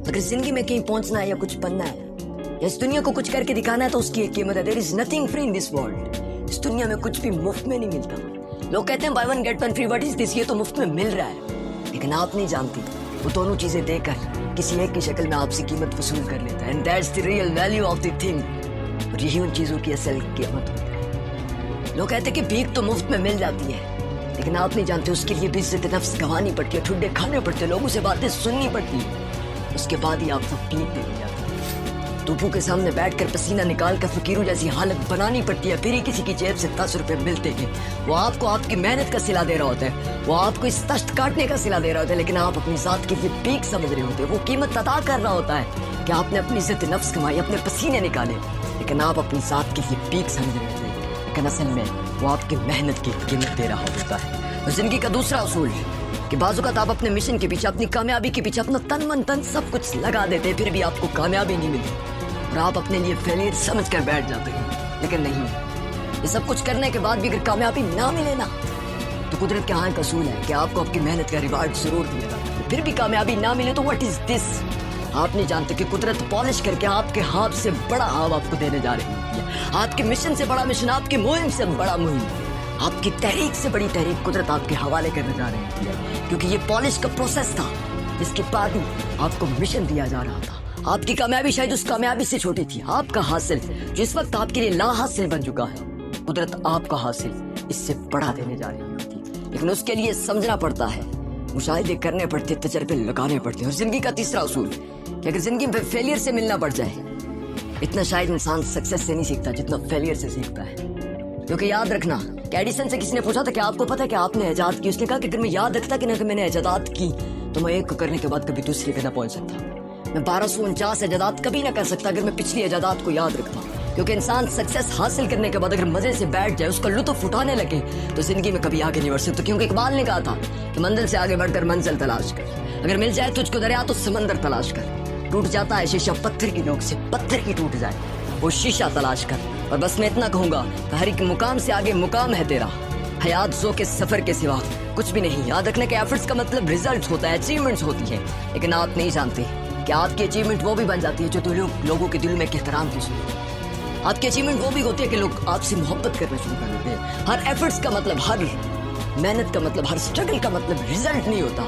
अगर जिंदगी में कहीं पहुंचना है या कुछ बनना है या इस दुनिया को कुछ करके दिखाना है तो उसकी एक कीमत है। There is nothing free in this world. इस दुनिया में कुछ भी मुफ्त में नहीं मिलता। लोग कहते हैं by one get one free, what is this? ये तो मुफ्त में मिल रहा है, लेकिन आप नहीं जानती वो दोनों चीजें देकर किसी एक की शक्ल में आपसे कीमत वसूल कर लेता है। And that's the real value of the thing. और यही उन चीजों की असल कीमत होती है। लोग कहते हैं कि भीख तो मुफ्त में मिल जाती है, लेकिन आप नहीं जानते उसके लिए भी इज्जत नफ्स गंवानी पड़ती है, ठुड्डे खाने पड़ते हैं, लोगों से बातें सुननी पड़ती है। उसके बाद ही आपको भीख देनी जाती है। तूफू के सामने बैठकर पसीना निकाल कर फकीरों जैसी हालत बनानी पड़ती है, फिर ही किसी की जेब से 10 रुपए मिलते हैं। वो आपको आपकी मेहनत का सिला दे रहा होता है, वो आपको इस तश्त काटने का सिला दे रहा होता है, लेकिन आप अपनी जात के लिए भीख समझ रहे होते हैं। वो कीमत अदा कर रहा होता है कि आपने अपनी इज्जत नफ्स कमाई, अपने पसीने निकाले, लेकिन आप अपनी जात के लिए भीख समझ रहे होते हैं। लेकिन असल में वो आपकी मेहनत की कीमत दे रहा होता है। और जिंदगी का दूसरा असूल कि बाज़-औक़ात आप अपने मिशन के पीछे, अपनी कामयाबी के पीछे अपना तन मन धन सब कुछ लगा देते हैं, फिर भी आपको कामयाबी नहीं मिलती और आप अपने लिए फेलियर समझ कर बैठ जाते हैं। लेकिन नहीं, ये सब कुछ करने के बाद भी अगर कामयाबी ना मिले ना, तो कुदरत के यहाँ का असूल है कि आपको आपकी मेहनत का रिवार्ड जरूर मिलेगा। फिर भी कामयाबी ना मिले तो व्हाट इज दिस? आप नहीं जानते कि कुदरत पॉलिश करके आपके हाथ से बड़ा हाव आपको देने जा रही है। आपके मिशन से बड़ा मिशन, आपकी मुहिम से बड़ा मुहिम, आपकी तहरीक से बड़ी तहरीक कुदरत आपके हवाले करने जा रही है, क्योंकि ये पॉलिश का प्रोसेस था जिसके बाद ही आपको मिशन दिया जा रहा था। आपकी कामयाबी शायद उस कामयाबी से छोटी थी। आपका हासिल जो इस वक्त आपके लिए ला हासिल बन चुका है, कुदरत आपका हासिल इससे बड़ा देने जा रही होती, लेकिन उसके लिए समझना पड़ता है, मुशाहिदे करने पड़ते, तजर्बे लगाने पड़ते हैं। और जिंदगी का तीसरा असूल कि अगर जिंदगी में फेलियर से मिलना पड़ जाए, इतना शायद इंसान सक्सेस से नहीं सीखता जितना फेलियर से सीखता है। क्योंकि याद रखना, एडिसन से किसी ने पूछा था कि आपको पता है कि आपने इजाद की? उसने कहा कि अगर मैं याद रखता कि ना कि मैंने इजाद की तो मैं एक को करने के बाद कभी दूसरे पे ना पहुंच सकता। मैं 1249 इजादात कभी ना कर सकता अगर मैं पिछली इजादात को याद रखता। क्योंकि इंसान सक्सेस हासिल करने के बाद अगर मजे से बैठ जाए, उसका लुत्फ उठाने लगे, तो जिंदगी में कभी आगे नहीं बढ़ सकता। क्योंकि इकबाल ने कहा था कि मंजिल से आगे बढ़कर मंजिल तलाश कर, अगर मिल जाए तुझको दरिया तो समंदर तलाश कर। टूट जाता है शीशा पत्थर की नोक से, पत्थर की टूट जाए वो शीशा तलाश कर। और बस मैं इतना कहूंगा कि हर एक मुकाम से आगे मुकाम है तेरा, हयात ज़ो के सफर के सिवा कुछ भी नहीं। याद रखने के एफर्ट्स का मतलब रिजल्ट होता है, अचीवमेंट्स होती है, लेकिन आप नहीं जानते कि आपकी अचीवमेंट वो भी बन जाती है जो लोगों के दिल में एहतराम की सुनती। आपकी अचीवमेंट वो भी होती है कि लोग आपसे मोहब्बत करना शुरू कर देते हैं। हर एफर्ट्स का मतलब, हर मेहनत का मतलब, हर स्ट्रगल का मतलब रिजल्ट नहीं होता।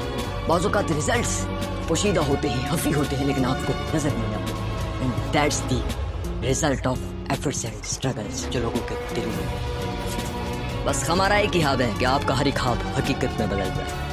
बाज़ औक़ात रिजल्ट्स पोशीदा होते हैं, हफी होते हैं, लेकिन आपको नजर नहीं आते। And that's the result of efforts and struggles जो लोगों के दिल में। बस हमारा एक ही ख्वाब है कि आपका हर एक ख्वाब हकीकत में बदल जाए।